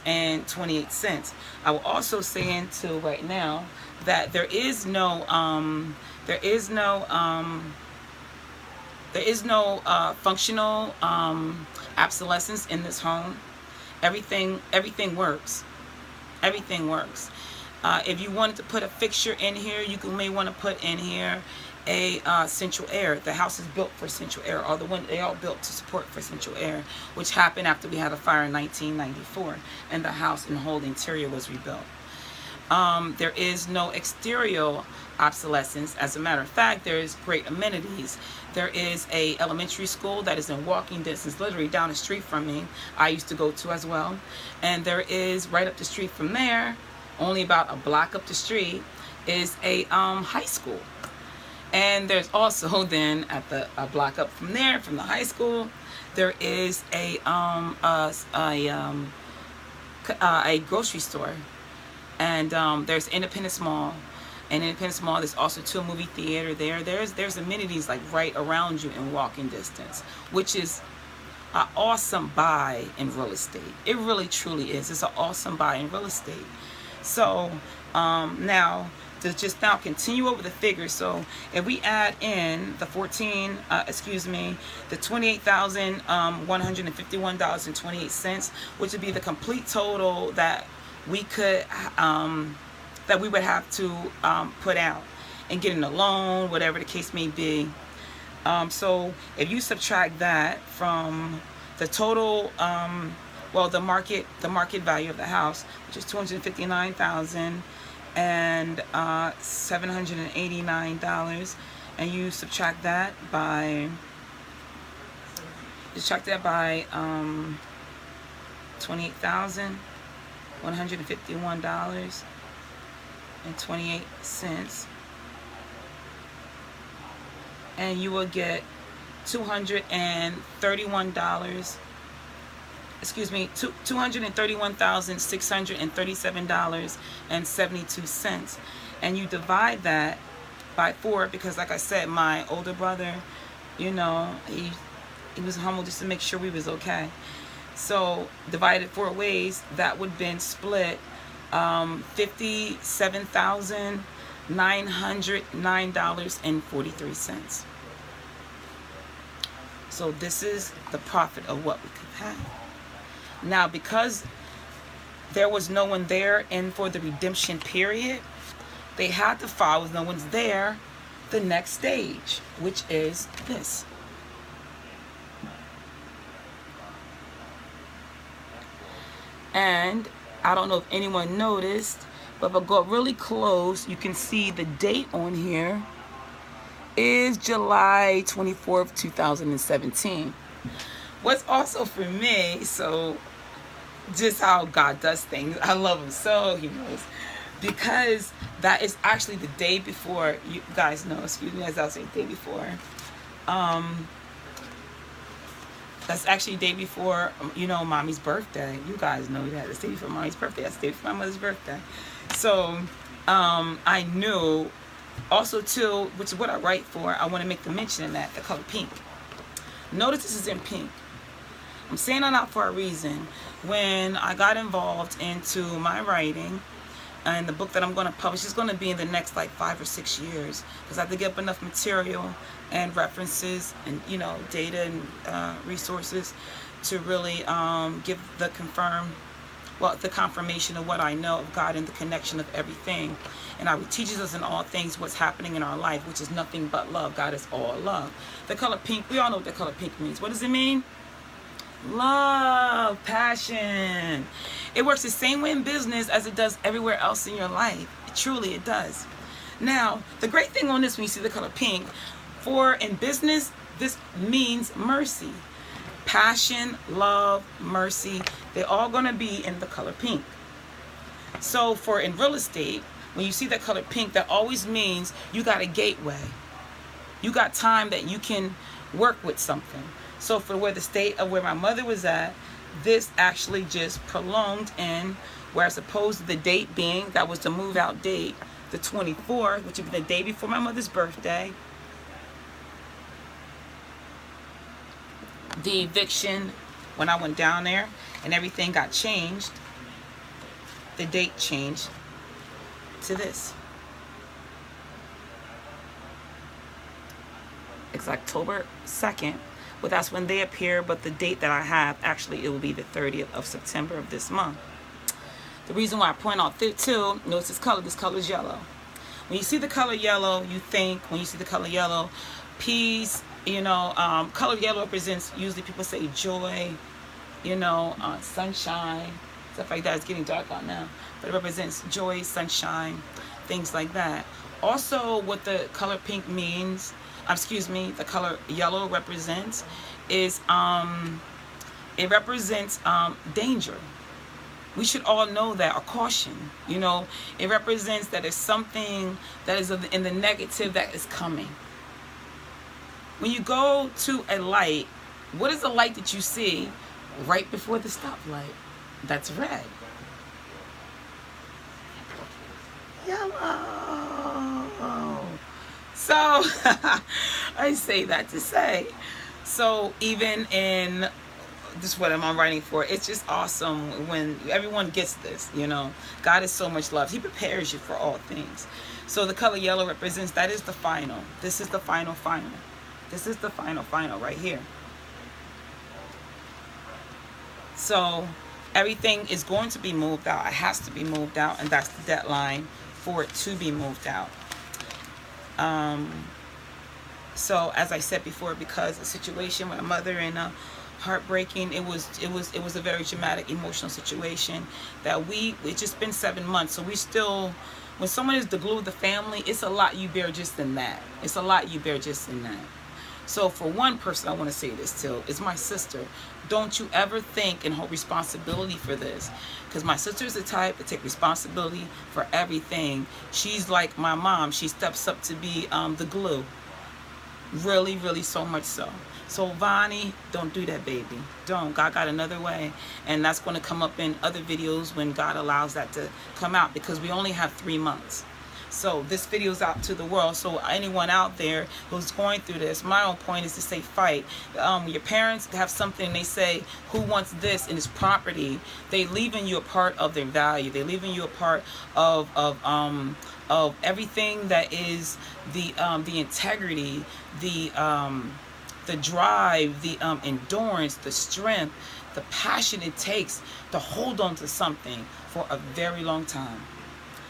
and 28 cents. I will also say into right now that there is no functional obsolescence in this home. Everything works. Everything works. If you wanted to put a fixture in here, may want to put in here a central air. The house is built for central air, or they all built to support for central air, which happened after we had a fire in 1994, and the house and the whole interior was rebuilt. There is no exterior obsolescence. As a matter of fact, there is great amenities. There is a elementary school that is in walking distance, literally down the street from me. I used to go to as well. And there is right up the street from there, only about a block up the street, is a high school. And there's also then at a block up from there, from the high school, there is a grocery store. And there's Independence Mall. And Independence Mall, there's also a movie theater there. There's amenities like right around you in walking distance, which is an awesome buy in real estate. It really truly is. It's an awesome buy in real estate. So now to just now continue over the figures. So if we add in the $28,151.28, which would be the complete total that we could that we would have to put out and getting a loan, whatever the case may be. So if you subtract that from the total, the market value of the house, which is $259,789, and you subtract that by $28,151.28, and you will get $231,637.72, and you divide that by 4, because like I said, my older brother, he was humble just to make sure we was okay. So divided 4 ways, that would been split $57,909.43. So this is the profit of what we could have. Now, because there was no one there and for the redemption period, they had to file with no one's there the next stage, which is this. And I don't know if anyone noticed, but if I go really close, you can see the date on here is July 24th, 2017. What's also for me, so just how God does things, I love him so, he knows, because that is actually the day before, you guys know, excuse me, as I'll say, day before, that's actually the day before, mommy's birthday. You guys know that. It's the day before mommy's birthday. That's the day before my mother's birthday. So, I knew also too, which is what I write for, I want to make the mention in that, the color pink. Notice this is in pink. I'm saying that out for a reason. When I got involved into my writing, and the book that I'm going to publish is going to be in the next like 5 or 6 years, because I have to get up enough material and references and data and resources to really give the confirmation of what I know of God and the connection of everything. And He teaches us in all things what's happening in our life, which is nothing but love. God is all love. The color pink, we all know what the color pink means. What does it mean? Love, passion. It works the same way in business as it does everywhere else in your life. Truly, it does. Now, the great thing on this, when you see the color pink, for in business, this means mercy. Passion, love, mercy, they're all going to be in the color pink. So for in real estate, when you see that color pink, that always means you got a gateway. You got time that you can work with something. So for where the state of where my mother was at, this actually just prolonged in, where as opposed to the date being, that was the move out date, the 24th, which would be the day before my mother's birthday. The eviction, when I went down there and everything got changed, the date changed to this. It's October 2nd, but that's when they appear. But the date that I have, actually, it will be the 30th of September of this month. The reason why I point out too, notice this color. This color is yellow. When you see the color yellow, you think, when you see the color yellow, peace, you know, color yellow represents, usually people say joy, you know, sunshine, stuff like that. It's getting dark out now, but it represents joy, sunshine, things like that. Also, what the color pink means, the color yellow represents is, it represents danger. We should all know that, or caution. You know, it represents that there's something that is in the negative that is coming. When you go to a light, what is the light that you see right before the stoplight? That's red. Yellow. So, I say that to say, so even in, this is what I'm writing for, it's just awesome when everyone gets this, you know. God is so much love. He prepares you for all things. So the color yellow represents, that is the final. This is the final. This is the final right here. So everything is going to be moved out. It has to be moved out, and that's the deadline for it to be moved out. So as I said before, because the situation with my mother and heartbreaking, it was a very dramatic, emotional situation that it's just been 7 months. So we still, when someone is the glue of the family, it's a lot you bear just in that. It's a lot you bear just in that. So for one person, I want to say this too, is my sister. Don't you ever think and hold responsibility for this, because my sister is the type to take responsibility for everything. She's like my mom. She steps up to be the glue. Really, really, so much so. So Vonnie, don't do that, baby. Don't. God got another way, and that's going to come up in other videos when God allows that to come out, because we only have 3 months. So this video's out to the world. So anyone out there who's going through this, my own point is to say fight. Your parents have something, they say, who wants this in his property? They leaving you a part of their value. They leaving you a part of everything that is the integrity, the drive, the endurance, the strength, the passion it takes to hold on to something for a very long time.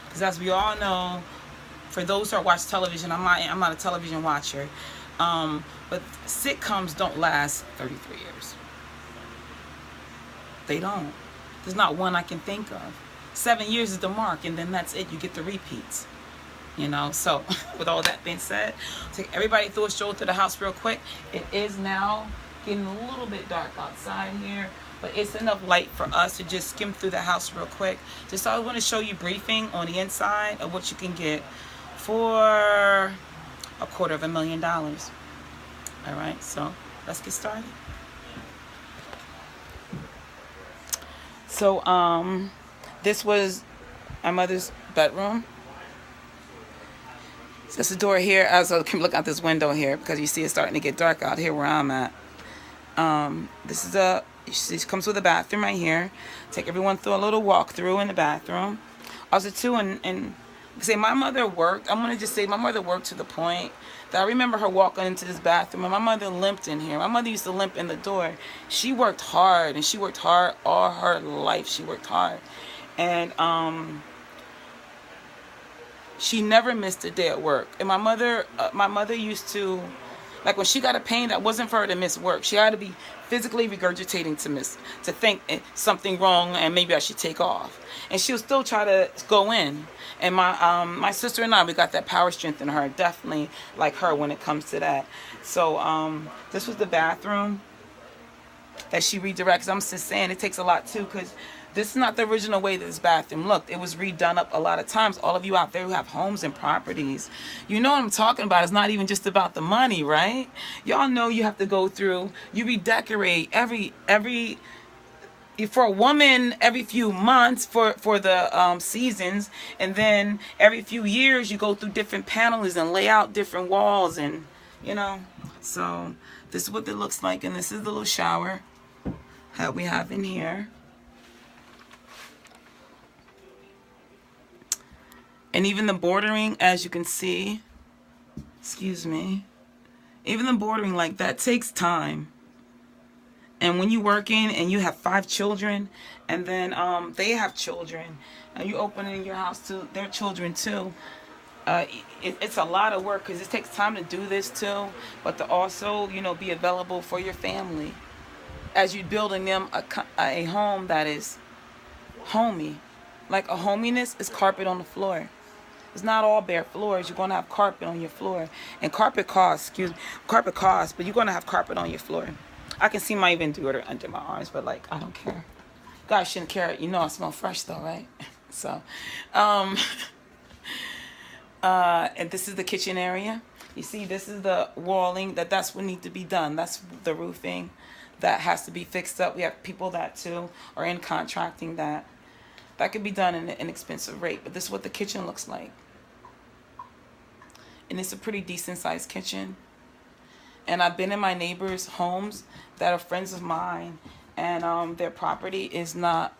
Because as we all know, for those who watch television, I'm not a television watcher, but sitcoms don't last 33 years. They don't. There's not one I can think of. 7 years is the mark, and then that's it. You get the repeats. You know, so with all that being said, take everybody through a stroll through the house real quick. It is now getting a little bit dark outside here, but it's enough light for us to just skim through the house real quick. Just I want to show you briefing on the inside of what you can get for $250,000. All right, so let's get started. So this was my mother's bedroom. There's a door here. As I can look out this window here, because you see it's starting to get dark out here where I'm at. This is she comes with a bathroom right here. Take everyone through a little walkthrough in the bathroom. Also too, and say my mother worked. I'm gonna just say my mother worked to the point that I remember her walking into this bathroom, and my mother limped in here. My mother used to limp in the door. She worked hard, and she worked hard all her life. She worked hard, and she never missed a day at work. And my mother used to, like when she got a pain, that wasn't for her to miss work. She had to be physically regurgitating to think something wrong and maybe I should take off. And she'll still try to go in. And my sister and I, we got that power strength in her, definitely like her when it comes to that. So this was the bathroom that she redirects. I'm just saying it takes a lot too, because this is not the original way that this bathroom looked. It was redone up a lot of times. All of you out there who have homes and properties, you know what I'm talking about. It's not even just about the money, right? Y'all know you have to go through, you redecorate for a woman every few months for the seasons, and then every few years you go through different panels and lay out different walls, and you know. So this is what it looks like, and this is the little shower that we have in here. And even the bordering, as you can see, excuse me, even the bordering, like, that takes time. And when you're working and you have 5 children, and then they have children, and you open in your house to their children too, it's a lot of work, because it takes time to do this too, but to also, you know, be available for your family as you're building them a home that is homey. Like, a hominess is carpet on the floor. It's not all bare floors. You're going to have carpet on your floor. And carpet costs, but you're going to have carpet on your floor. I can see my even daughter under my arms, but, like, I don't care. Guys shouldn't care. You know I smell fresh though, right? So, and this is the kitchen area. You see, this is the walling. That's what needs to be done. That's the roofing that has to be fixed up. We have people that too are in contracting that could be done in an inexpensive rate. But this is what the kitchen looks like. And it's a pretty decent sized kitchen. And I've been in my neighbors' homes that are friends of mine, and their property is not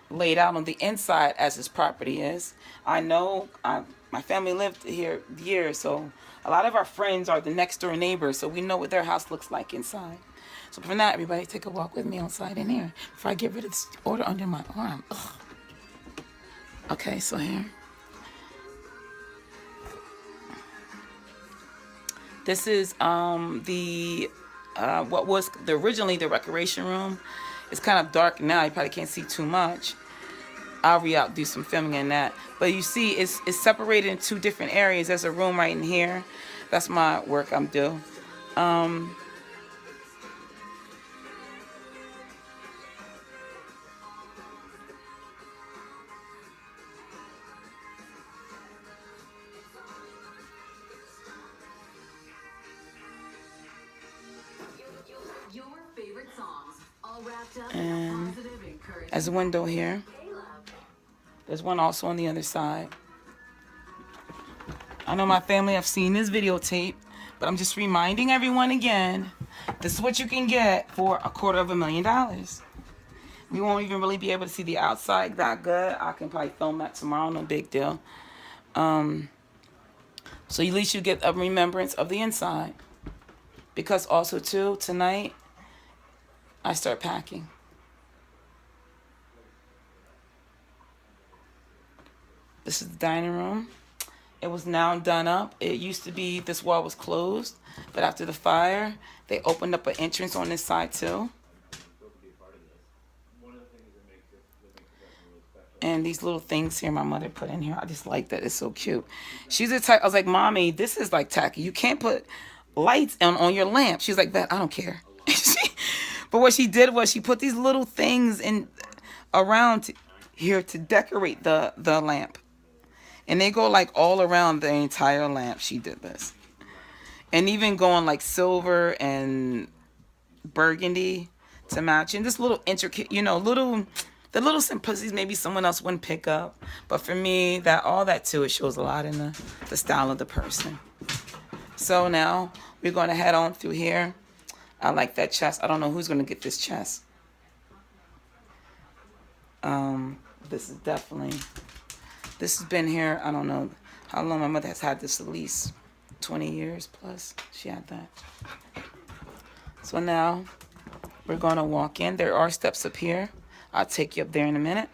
laid out on the inside as his property is. I know my family lived here years, so a lot of our friends are the next door neighbors, so we know what their house looks like inside. So for now, everybody take a walk with me outside in here before I get rid of this order under my arm. Ugh. Okay, so here. This is what was originally the recreation room. It's kind of dark now. You probably can't see too much. I'll do some filming in that. But you see, it's separated in 2 different areas. There's a room right in here. That's my work I'm doing. And as a window here. There's one also on the other side. I know my family have seen this videotape, but I'm just reminding everyone again, this is what you can get for $250,000. We won't even really be able to see the outside that good. I can probably film that tomorrow, no big deal. So at least you get a remembrance of the inside. Because also too, tonight, I start packing. This is the dining room. It was now done up. It used to be, this wall was closed, but after the fire, they opened up an entrance on this side too. And these little things here my mother put in here, I just like that. It's so cute. She's the type, I was like, Mommy, this is like tacky. You can't put lights on your lamp. She's like, I don't care. But what she did was she put these little things in around here to decorate the lamp. And they go like all around the entire lamp. She did this. And even going like silver and burgundy to match. And this little intricate, you know, the little simplicities maybe someone else wouldn't pick up. But for me, all that too, it shows a lot in the style of the person. So now we're going to head on through here. I like that chest. I don't know who's going to get this chest. This is definitely... This has been here, I don't know how long. My mother has had this, at least 20 years plus. She had that. So now we're going to walk in. There are steps up here. I'll take you up there in a minute.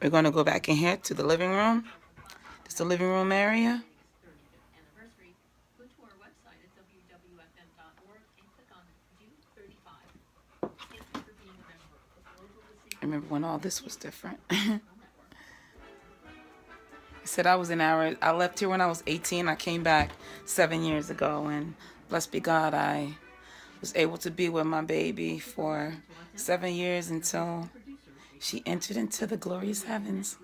We're going to go back in here to the living room. This is the living room area. I remember when all this was different. I said I left here when I was 18. I came back 7 years ago, and blessed be God, I was able to be with my baby for 7 years until she entered into the glorious heavens.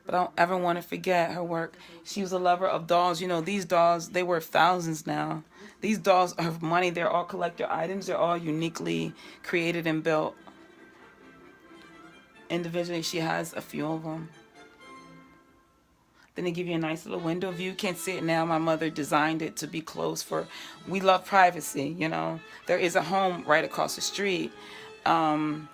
But I don't ever want to forget her work. She was a lover of dolls. You know, these dolls, they worth thousands now. These dolls are money. They're all collector items. They're all uniquely created and built. Individually, she has a few of them. Then they give you a nice little window view. You can't see it now. My mother designed it to be closed we love privacy, you know. There is a home right across the street. And